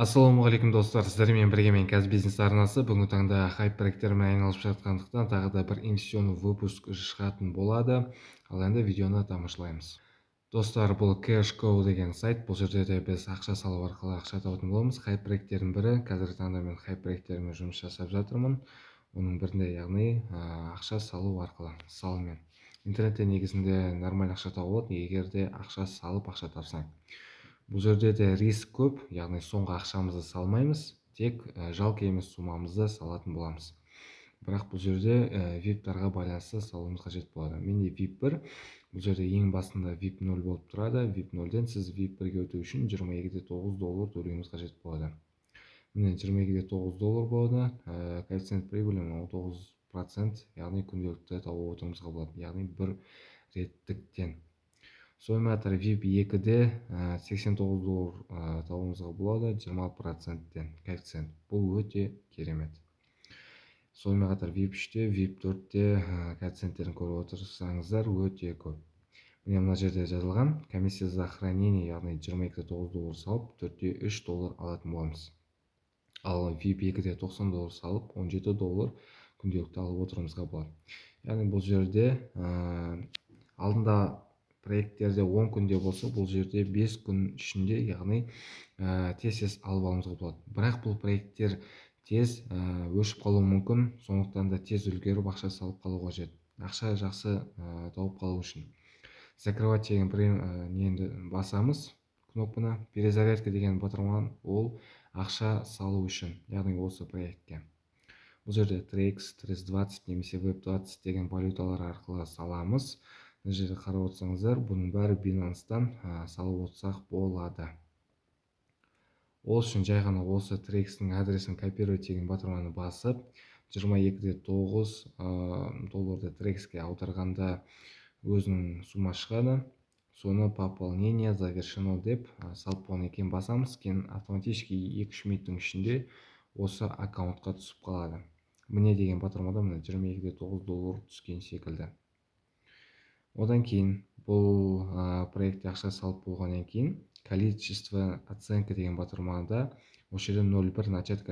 Ассалаумағалейкум достар, сіздермен бірге мен қазір бизнес арнасы. Бүгінгі таңда хайп проекттермен айналысып жатқандықтан тағы да бір инвестиционный выпуск шығатын болады. Ал енді видеоны тамашалаймыз. Достар, бұл Cashcow деген сайт. Бұл жерде де біз ақша салу арқылы ақша табатын боламыз. Хайп проекттердің бірі. Қазіргі таңда мен хайп проекттерімен жұмыс жасап жатырмын. Оның бірінде, яғни ақша салу арқылы, салыммен. Интернетте негізінде нормаль ақша табылады, егер де ақша салып ақша тапсаң. Бұл жерде де риск көп, яғни соңғы ақшамызды салмаймыз, тек жалпы емес суммамызды салатын боламыз. Бірақ бұл жерде VIP-тарға байланысты салуымыз қажет болады. Менде VIP 1, бұл жерде ең басында VIP 0 болып тұрады. VIP 0-ден сіз VIP 1-ге өту үшін $22.9 төлеуіңіз қажет болады. Міне $22.9 болады. Коэффициент прибыли 19%, яғни күнделікті тауып отыруымызға болады, яғни бір реттіктен. Сонымен қатар VIP 2-де $89 табуымызға болады, 20%-тен коэффициент. Бұл өте керемет. Сонымен қатар VIP 3-те, VIP 4-те коэффициенттерін көріп отырсаңыздар өте көп. Міне мына жерде жазылған, комиссия за хранение, яғни $22.9 салып, $4.3 алатын боламыз. Ал VIP 2-де $90 салып, $17 күнделікті алып отыруымызға болады. Яғни бұл жерде алдында проекттерде 10 күнде болса, бұл жерде 5 күн ішінде, яғни тез алып алуымызға болады. Бірақ бұл проекттер тез өшіп қалуы мүмкін, сондықтан да тез үлгеріп ақша салып қалу қажет. Ақша жақсы тауып қалу үшін. Закрывать деген нені басамыз, кнопканы. Перезарядка деген батырман, ол ақша салу үшін, яғни осы проектке. Бұл жерде TRX, 320 немесе Web20 деген валюталар арқылы саламыз. Мына жерде қарап отырсаңыздар, бұның бәрі Binance-тан салып отырсақ болады. Ол үшін жай ғана осы TRX-ның адресін копировать деген батырманы басып, $22.9 TRX-ке аударғанда өзінің сумма шығады. Соны пополнение завершено деп салып болғаннан кейін басамыз, кейін автоматически 2-3 минуттың ішінде осы аккаунтқа түсіп қалады. Міне деген батырмада $22.9 түскен секілді. Одан кейін бұл проектте ақша салып болғаннан кейін количество оценка деген батырмада осы жерде 0.1 начать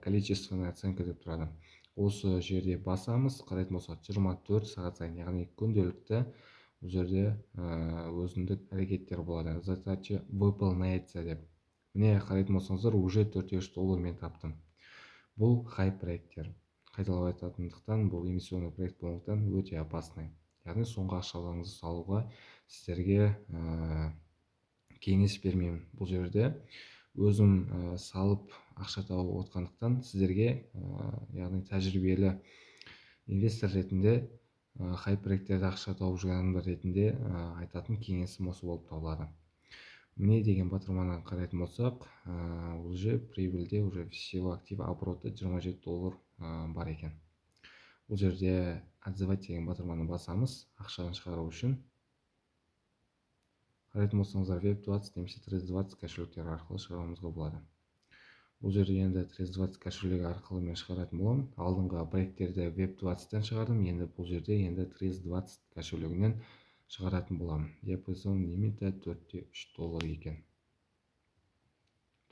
количественная оценка деп тұрады. Осы жерде басамыз, қарайтын болсақ 24 сағат сайын, яғни күнделікті бұл жерде өзіндік әрекеттер болады. Задача выполняется деп. Міне қарайтын болсаңыздар, уже $4.3 мен таптым. Бұл хайп проекттер. Қайталап айтатындықтан, бұл инвестиционный проект болғандықтан өте опасный. Яғни соңғы ақшаларыңызды салуға сіздерге кеңес бермеймін. Бұл жерде өзім салып ақша тауып отқандықтан сіздерге, яғни тәжірибелі инвестор ретінде, хайп проекттерде ақша тауып жүрген адамдар ретінде айтатын кеңесім осы болып табылады. Міне деген батырманы қарайтын болсақ, уже прибыльде уже всего актива обороты $27 бар екен. Бұл жерде отзывать деген батырманы басамыз, ақшаны шығару үшін. Қарайтын болсаңыздар, Web20 немесе 320 кошелектері арқылы шығаруымызға болады. Бұл жерде енді 320 кошелегі арқылы мен шығаратын боламын. Алдыңғы проекттерде Web20-тен шығардым, енді бұл жерде енді 320 кошелегінен шығаратын боламын. Депозит лимиті $4.3 екен.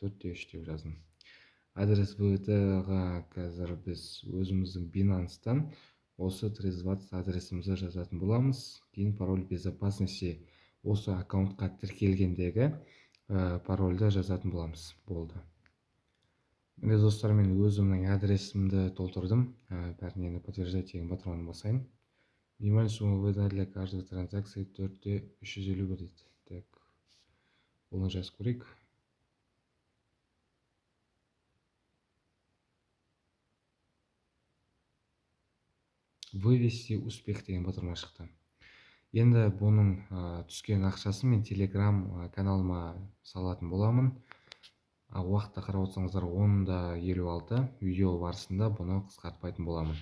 4.3 деп жаздым. Адрес VT-ға қазір біз өзіміздің Binance-тан осы 320 адресімізді жазатын боламыз. Кейін пароль безопасности осы аккаунтқа тіркелгендегі парольді жазатын боламыз. Болды. Міне достар, мен өзімнің адресімді толтырдым. Бәріне подтверждать деген батырманы басайын. Минимальная сумма выдана для каждой транзакции $4.351 дейді. Так, оны жазып көрейік. Вывести успех деген батырма шықты. Енді бұның түскен ақшасын мен Telegram каналыма салатын боламын. Уақытта қарап отырсаңыздар 10:56, видео барысында бұны қысқартпайтын боламын.